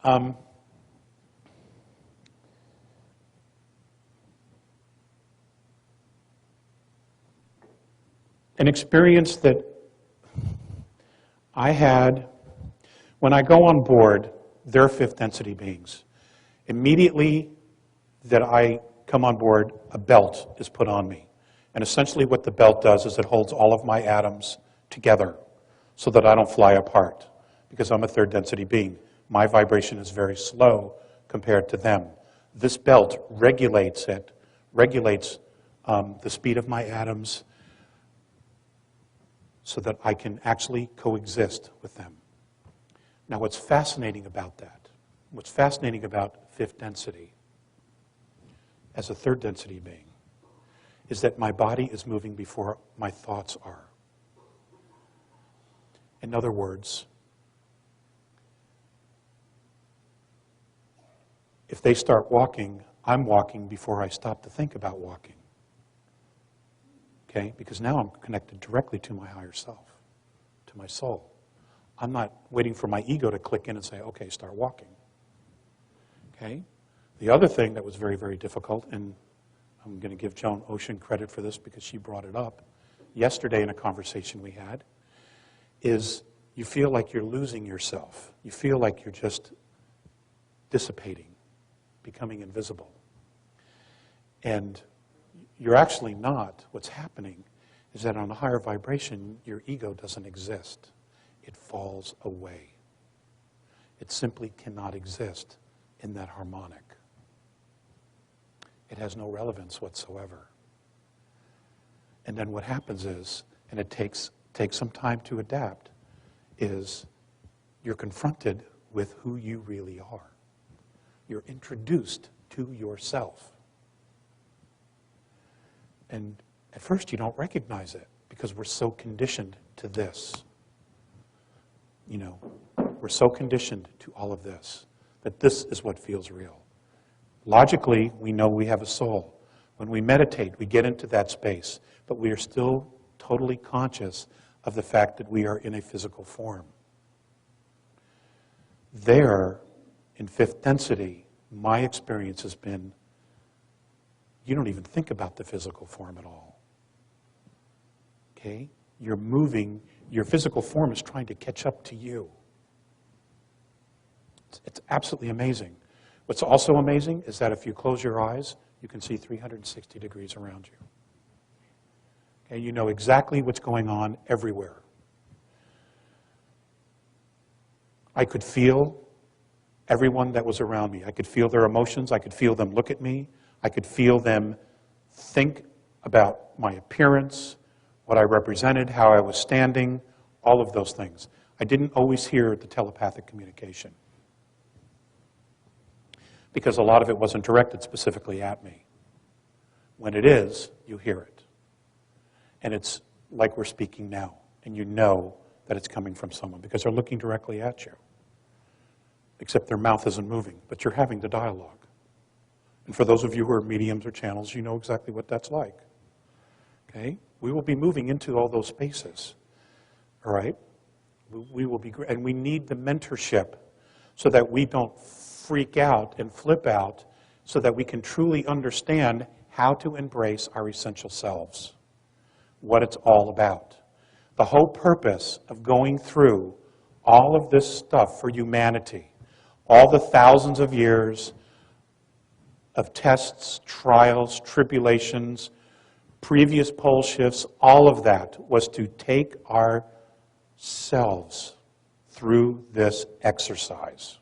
Um, an experience that I had when I go on board, they're fifth density beings. Immediately that I come on board, a belt is put on me. And essentially what the belt does is it holds all of my atoms together so that I don't fly apart, because I'm a third density being. My vibration is very slow compared to them. This belt regulates the speed of my atoms so that I can actually coexist with them. Now what's fascinating about that, what's fascinating about fifth density as a third density being, is that my body is moving before my thoughts are. In other words, if they start walking, I'm walking before I stop to think about walking. Okay? Because now I'm connected directly to my higher self, to my soul. I'm not waiting for my ego to click in and say, okay, start walking. Okay? The other thing that was very, very difficult, and I'm going to give Joan Ocean credit for this because she brought it up yesterday in a conversation we had, is you feel like you're losing yourself. You feel like you're just dissipating, becoming invisible. And you're actually not. What's happening is that on a higher vibration, your ego doesn't exist. It falls away. It simply cannot exist in that harmonic. It has no relevance whatsoever. And then what happens is, and it takes some time to adapt, is you're confronted with who you really are. You're introduced to yourself. And at first you don't recognize it because we're so conditioned to this. You know, we're so conditioned to all of this, that this is what feels real. Logically, we know we have a soul. When we meditate, we get into that space, but we are still totally conscious of the fact that we are in a physical form. There, in fifth density, my experience has been, you don't even think about the physical form at all. Okay? You're moving, your physical form is trying to catch up to you. It's absolutely amazing. What's also amazing is that if you close your eyes, you can see 360 degrees around you. Okay? You know exactly what's going on everywhere. I could feel everyone that was around me. I could feel their emotions. I could feel them look at me. I could feel them think about my appearance, what I represented, how I was standing, all of those things. I didn't always hear the telepathic communication because a lot of it wasn't directed specifically at me. When it is, you hear it. And it's like we're speaking now, and you know that it's coming from someone because they're looking directly at you. Except their mouth isn't moving, but you're having the dialogue. And for those of you who are mediums or channels, you know exactly what that's like. Okay? We will be moving into all those spaces. All right? We will be, and we need the mentorship so that we don't freak out and flip out, so that we can truly understand how to embrace our essential selves, what it's all about. The whole purpose of going through all of this stuff for humanity, all the thousands of years of tests, trials, tribulations, previous pole shifts, all of that was to take ourselves through this exercise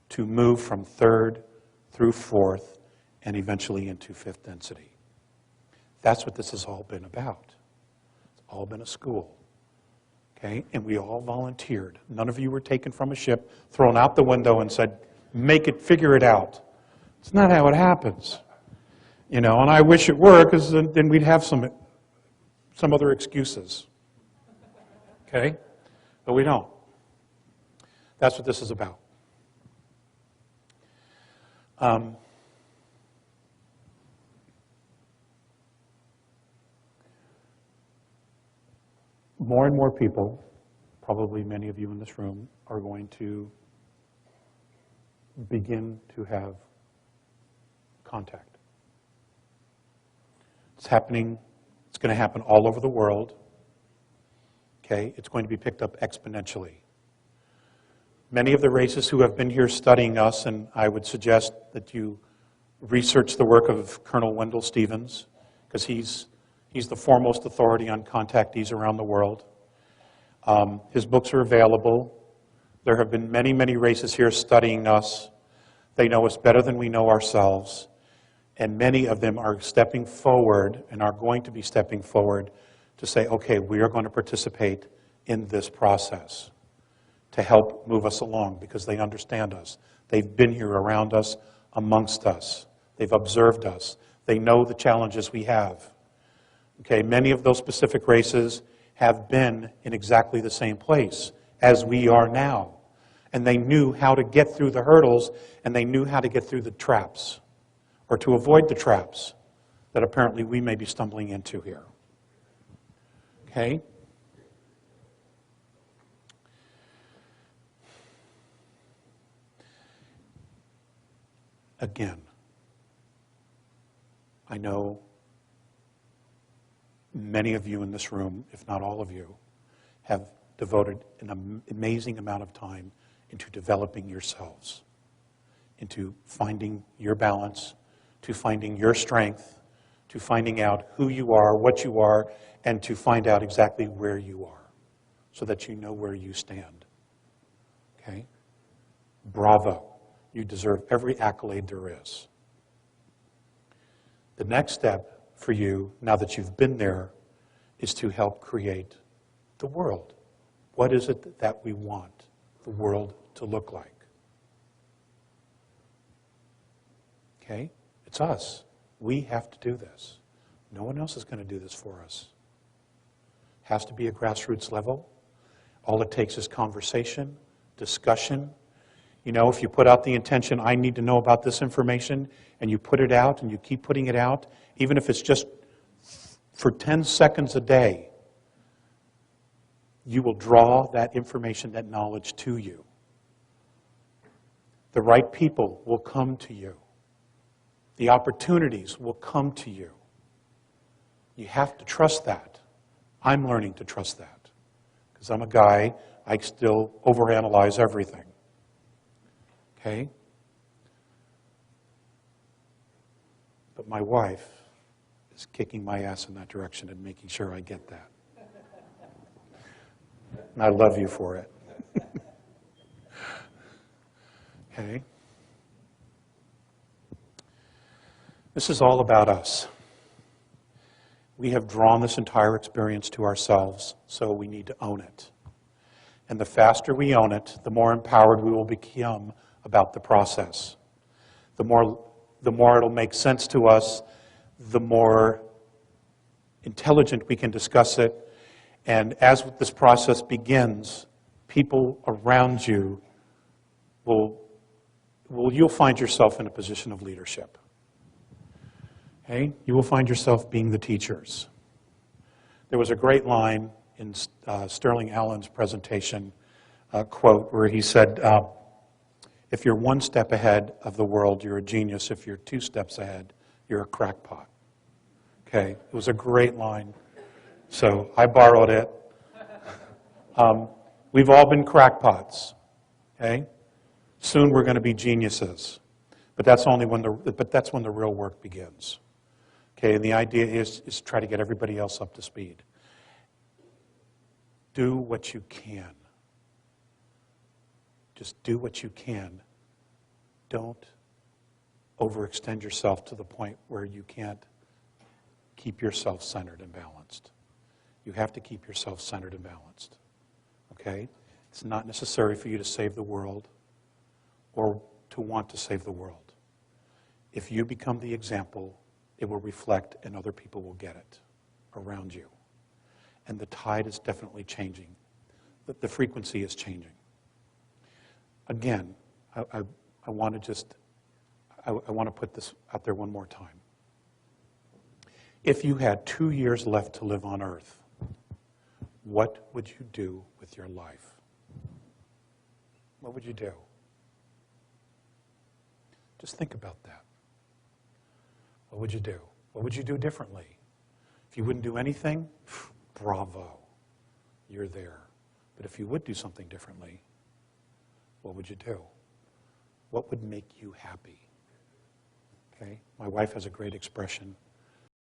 to move from third through fourth and eventually into fifth density. That's what this has all been about. It's all been a school. Okay? And we all volunteered. None of you were taken from a ship, thrown out the window and said, make it, figure it out. It's not how it happens. You know, and I wish it were, because then we'd have some other excuses. Okay? But we don't. That's what this is about. More and more people, probably many of you in this room, are going to begin to have contact. It's happening, it's going to happen all over the world. Okay, it's going to be picked up exponentially. Many of the races who have been here studying us, and I would suggest that you research the work of Colonel Wendell Stevens, because he's the foremost authority on contactees around the world. His books are available. There have been many, many races here studying us. They know us better than we know ourselves. And many of them are stepping forward and are going to be stepping forward to say, okay, we are going to participate in this process to help move us along because they understand us. They've been here around us, amongst us. They've observed us. They know the challenges we have. Okay, many of those specific races have been in exactly the same place as we are now. And they knew how to get through the hurdles, and they knew how to get through the traps, or to avoid the traps that apparently we may be stumbling into here. Okay? Again, I know many of you in this room, if not all of you, have devoted an amazing amount of time into developing yourselves, into finding your balance, to finding your strength, to finding out who you are, what you are, and to find out exactly where you are so that you know where you stand. Okay? Bravo. You deserve every accolade there is. The next step for you, now that you've been there, is to help create the world. What is it that we want the world to look like? Okay? It's us. We have to do this. No one else is going to do this for us. It has to be a grassroots level. All it takes is conversation, discussion. You know, if you put out the intention, I need to know about this information, and you put it out and you keep putting it out, even if it's just for 10 seconds a day, you will draw that information, that knowledge to you. The right people will come to you. The opportunities will come to you. You have to trust that. I'm learning to trust that. Because I'm a guy, I still overanalyze everything. Okay? But my wife is kicking my ass in that direction and making sure I get that. And I love you for it. Okay? This is all about us. We have drawn this entire experience to ourselves, so we need to own it. And the faster we own it, the more empowered we will become about the process. The more it'll make sense to us, the more intelligent we can discuss it. And as this process begins, people around you you'll find yourself in a position of leadership. Okay? You will find yourself being the teachers. There was a great line in Sterling Allen's presentation, quote, where he said, if you're one step ahead of the world, you're a genius. If you're 2 steps ahead, you're a crackpot. Okay? It was a great line. So I borrowed it. We've all been crackpots. Okay? Soon we're going to be geniuses. But that's when the real work begins. Okay, and the idea is to try to get everybody else up to speed. Do what you can. Just do what you can. Don't overextend yourself to the point where you can't keep yourself centered and balanced. You have to keep yourself centered and balanced. Okay? It's not necessary for you to save the world or to want to save the world. If you become the example, it will reflect and other people will get it around you. And the tide is definitely changing. The frequency is changing. Again, I want to put this out there one more time. If you had 2 years left to live on Earth, what would you do with your life? What would you do? Just think about that. What would you do? What would you do differently? If you wouldn't do anything, bravo, you're there. But if you would do something differently, what would you do? What would make you happy? Okay? My wife has a great expression.